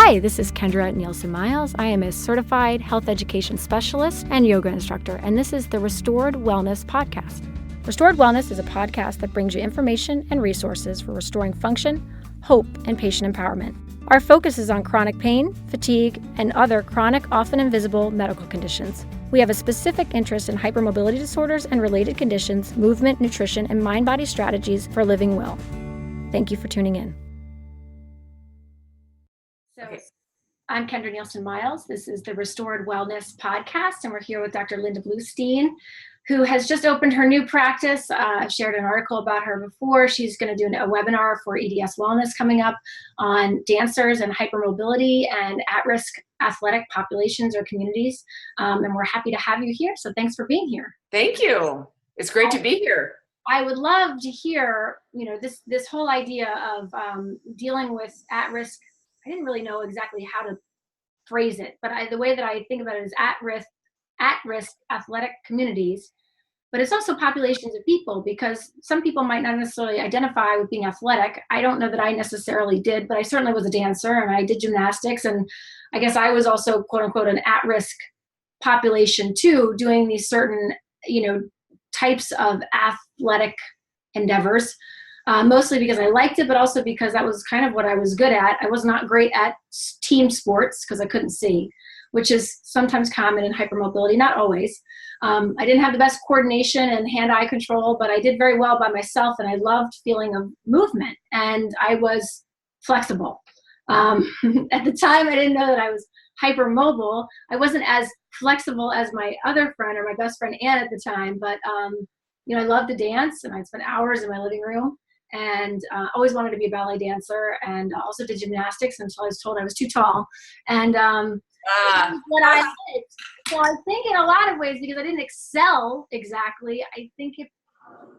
Hi, this is Kendra Nielsen-Miles. I am a certified health education specialist and yoga instructor, and this is the Restored Wellness Podcast. Restored Wellness is a podcast that brings you information and resources for restoring function, hope, and patient empowerment. Our focus is on chronic pain, fatigue, and other chronic, often invisible medical conditions. We have a specific interest in hypermobility disorders and related conditions, movement, nutrition, and mind-body strategies for living well. Thank you for tuning in. So I'm Kendra Nielsen-Miles. This is the Restored Wellness Podcast, and we're here with Dr. Linda Bluestein, who has just opened her new practice. I've shared an article about her before. She's going to do a webinar for EDS Wellness coming up on dancers and hypermobility and at-risk athletic populations or communities. And we're happy to have you here. So thanks for being here. Thank you. It's great to be here. I would love to hear, this whole idea of dealing with at-risk. I didn't really know exactly how to phrase it, but the way that I think about it is at-risk athletic communities, but it's also populations of people, because some people might not necessarily identify with being athletic. I don't know that I necessarily did, but I certainly was a dancer and I did gymnastics, and I guess I was also quote unquote an at-risk population too, doing these certain, types of athletic endeavors. Mostly because I liked it, but also because that was kind of what I was good at. I was not great at team sports because I couldn't see, which is sometimes common in hypermobility, not always. I didn't have the best coordination and hand-eye control, but I did very well by myself, and I loved feeling of movement, and I was flexible. At the time, I didn't know that I was hypermobile. I wasn't as flexible as my other friend or my best friend, Ann, at the time, but I loved to dance, and I'd spend hours in my living room. And always wanted to be a ballet dancer, and also did gymnastics until I was told I was too tall. And what I did. So I think in a lot of ways, because I didn't excel exactly, I think it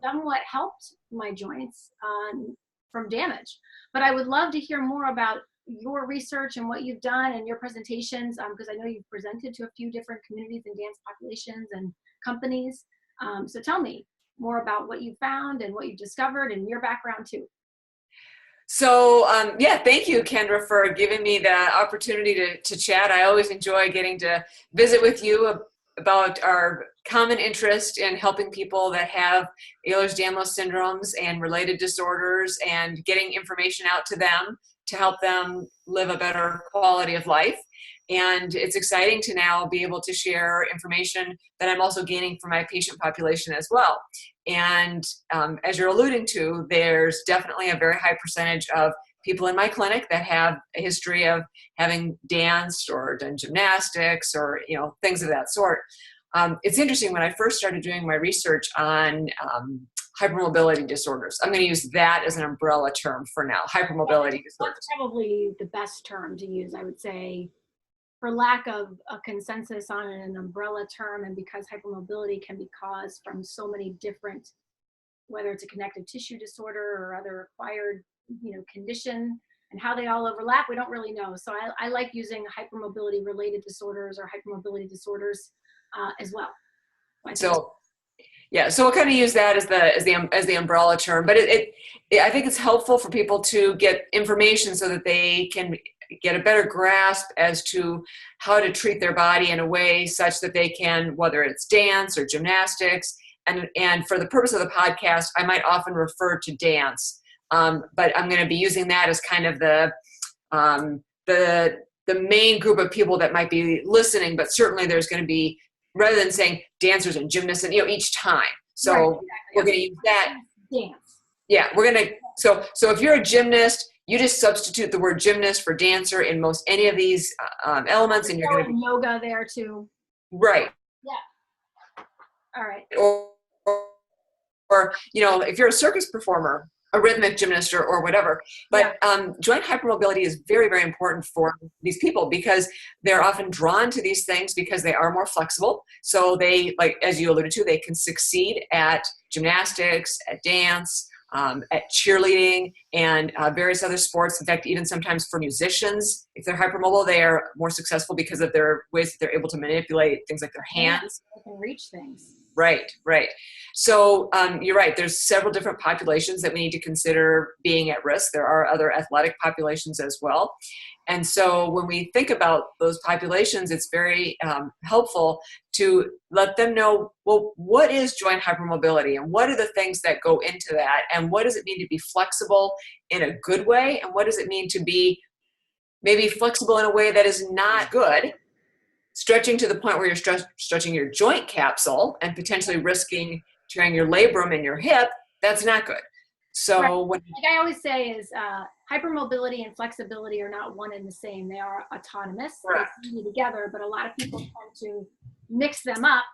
somewhat helped my joints from damage. But I would love to hear more about your research and what you've done and your presentations, because I know you've presented to a few different communities and dance populations and companies. So tell me more about what you found and what you've discovered and your background too. So, thank you, Kendra, for giving me the opportunity to chat. I always enjoy getting to visit with you about our common interest in helping people that have Ehlers-Danlos syndromes and related disorders, and getting information out to them to help them live a better quality of life. And it's exciting to now be able to share information that I'm also gaining from my patient population as well. And as you're alluding to, there's definitely a very high percentage of people in my clinic that have a history of having danced or done gymnastics or things of that sort. It's interesting, when I first started doing my research on hypermobility disorders, I'm going to use that as an umbrella term for now, hypermobility disorders. That's probably the best term to use, I would say, for lack of a consensus on an umbrella term, and because hypermobility can be caused from so many different, whether it's a connective tissue disorder or other acquired, condition, and how they all overlap, we don't really know. So I like using hypermobility related disorders or hypermobility disorders as well. So we'll kind of use that as the umbrella term, but I think it's helpful for people to get information so that they can get a better grasp as to how to treat their body in a way such that they can, whether it's dance or gymnastics, and for the purpose of the podcast, I might often refer to dance, but I'm going to be using that as kind of the main group of people that might be listening, but certainly there's going to be, rather than saying dancers and gymnasts and each time. So right, exactly. We're going to use that. Dance. Yeah, we're going to, so if you're a gymnast, you just substitute the word gymnast for dancer in most any of these elements, and you're going to be yoga there too. Right. Yeah. All right. Or if you're a circus performer, a rhythmic gymnast or whatever. But joint hypermobility is very, very important for these people, because they're often drawn to these things because they are more flexible. So they, like, as you alluded to, they can succeed at gymnastics, at dance, at cheerleading, and various other sports. In fact, even sometimes for musicians, if they're hypermobile, they are more successful because of their ways that they're able to manipulate things like their hands. They can reach things. Right, right. So you're right. There's several different populations that we need to consider being at risk. There are other athletic populations as well. And so when we think about those populations, it's very helpful to let them know, well, what is joint hypermobility and what are the things that go into that? And what does it mean to be flexible in a good way? And what does it mean to be maybe flexible in a way that is not good, stretching to the point where you're stretching your joint capsule and potentially risking tearing your labrum in your hip? That's not good. Right. So when Like I always say is hypermobility and flexibility are not one and the same. They are autonomous. They correct. can be together, but a lot of people tend to mix them up